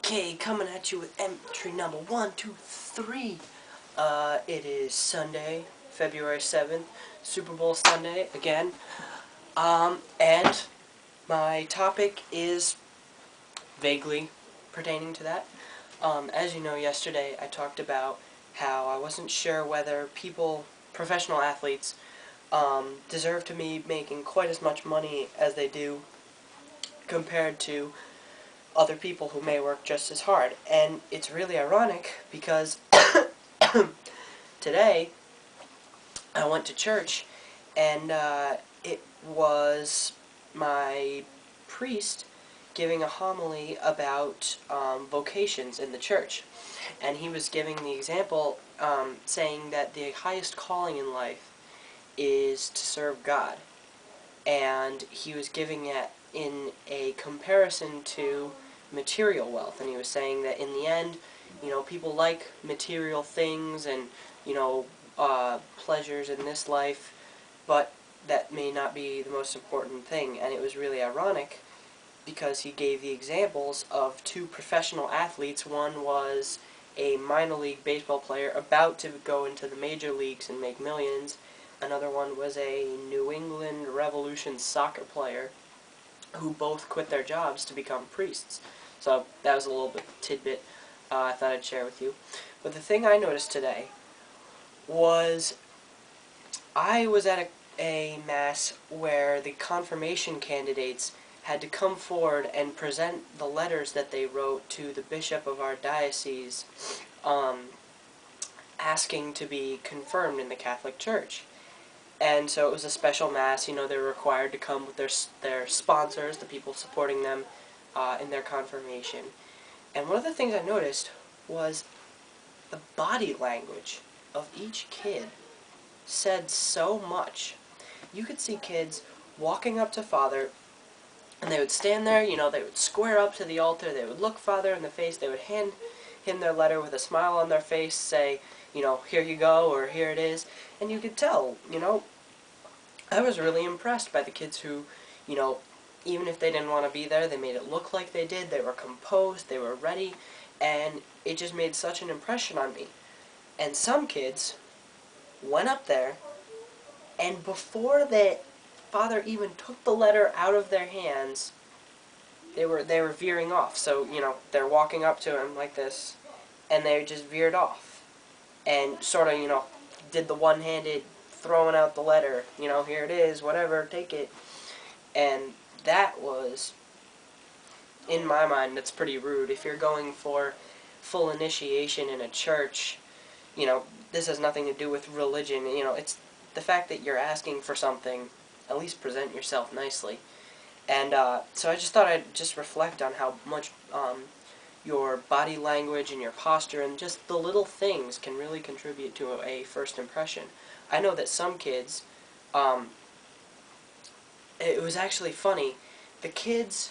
Okay, coming at you with entry number 123. It is Sunday, February 7th, Super Bowl Sunday, again. And my topic is vaguely pertaining to that. As you know, yesterday I talked about how I wasn't sure whether professional athletes, deserve to be making quite as much money as they do compared to other people who may work just as hard. And it's really ironic because today I went to church and it was my priest giving a homily about vocations in the church. And he was giving the example saying that the highest calling in life is to serve God. And he was giving it in a comparison to material wealth, and he was saying that in the end, people like material things and, pleasures in this life, but that may not be the most important thing. And it was really ironic because he gave the examples of two professional athletes. One was a minor league baseball player about to go into the major leagues and make millions. Another one was a New England Revolution soccer player who both quit their jobs to become priests. So that was a little bit tidbit I thought I'd share with you. But the thing I noticed today was I was at a mass where the confirmation candidates had to come forward and present the letters that they wrote to the bishop of our diocese asking to be confirmed in the Catholic Church. And so it was a special mass. They were required to come with their sponsors, the people supporting them in their confirmation. And one of the things I noticed was the body language of each kid said so much. You could see kids walking up to Father, and they would stand there, they would square up to the altar, they would look Father in the face, they would hand him their letter with a smile on their face, say, here you go, or here it is. And you could tell, I was really impressed by the kids who, even if they didn't want to be there, they made it look like they did. They were composed, they were ready, and it just made such an impression on me. And some kids went up there, and before the Father even took the letter out of their hands, they were veering off. So, they're walking up to him like this, and they just veered off. And sort of, did the one-handed throwing out the letter, here it is, whatever, take it. And that was, in my mind, that's pretty rude. If you're going for full initiation in a church, this has nothing to do with religion. It's the fact that you're asking for something, at least present yourself nicely. And so I just thought I'd just reflect on how much your body language and your posture and just the little things can really contribute to a first impression. I know that some kids, it was actually funny, the kids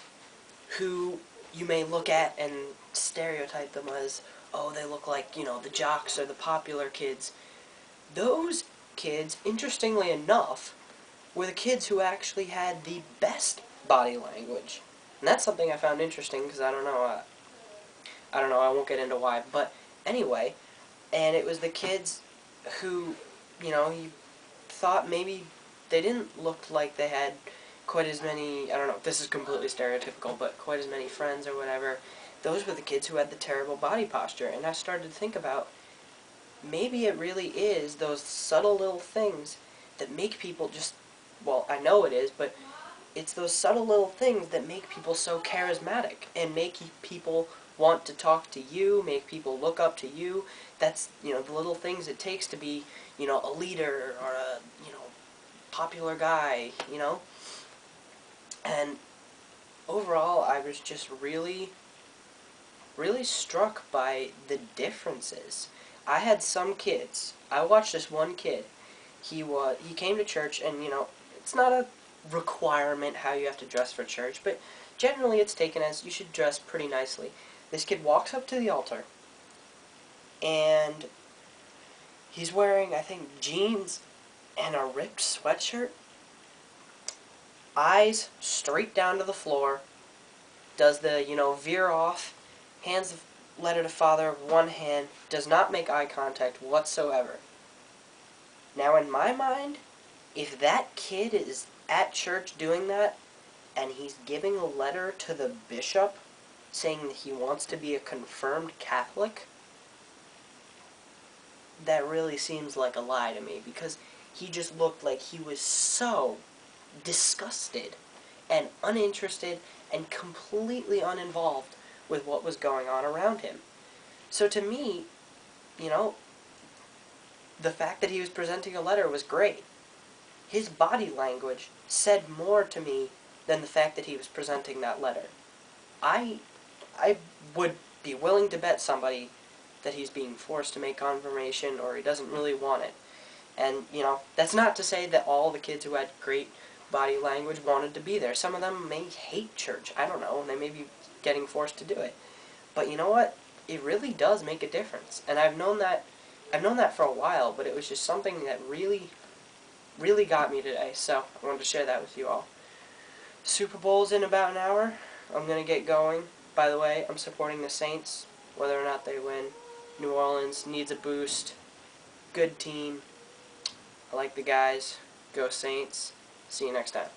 who you may look at and stereotype them as, oh, they look like, the jocks or the popular kids. Those kids, interestingly enough, were the kids who actually had the best body language. And that's something I found interesting because I don't know, I won't get into why. But anyway, and it was the kids who, you thought maybe they didn't look like they had quite as many, I don't know, this is completely stereotypical, but quite as many friends or whatever. Those were the kids who had the terrible body posture. And I started to think about, maybe it really is those subtle little things that make people just, well, I know it is, but it's those subtle little things that make people so charismatic and make people want to talk to you, make people look up to you. That's, the little things it takes to be, a leader or a, popular guy, And overall, I was just really struck by the differences. I had some kids. I watched this one kid. He came to church, and it's not a requirement how you have to dress for church, but generally it's taken as you should dress pretty nicely. This kid walks up to the altar, and he's wearing, I think, jeans and a ripped sweatshirt, eyes straight down to the floor, does the, veer off, hands the letter to father with one hand, does not make eye contact whatsoever. Now, in my mind, if that kid is at church doing that, and he's giving a letter to the bishop saying that he wants to be a confirmed Catholic, that really seems like a lie to me, because he just looked like he was so disgusted and uninterested and completely uninvolved with what was going on around him. So to me, you know, the fact that he was presenting a letter was great. His body language said more to me than the fact that he was presenting that letter. I would be willing to bet somebody that he's being forced to make confirmation or he doesn't really want it. And, you know, that's not to say that all the kids who had great body language wanted to be there. Some of them may hate church. I don't know, and they may be getting forced to do it. But you know what? It really does make a difference. And I've known that for a while, but it was just something that really got me today. So I wanted to share that with you all. Super Bowl's in about an hour. I'm going to get going. By the way, I'm supporting the Saints, whether or not they win. New Orleans needs a boost. Good team. I like the guys. Go Saints. See you next time.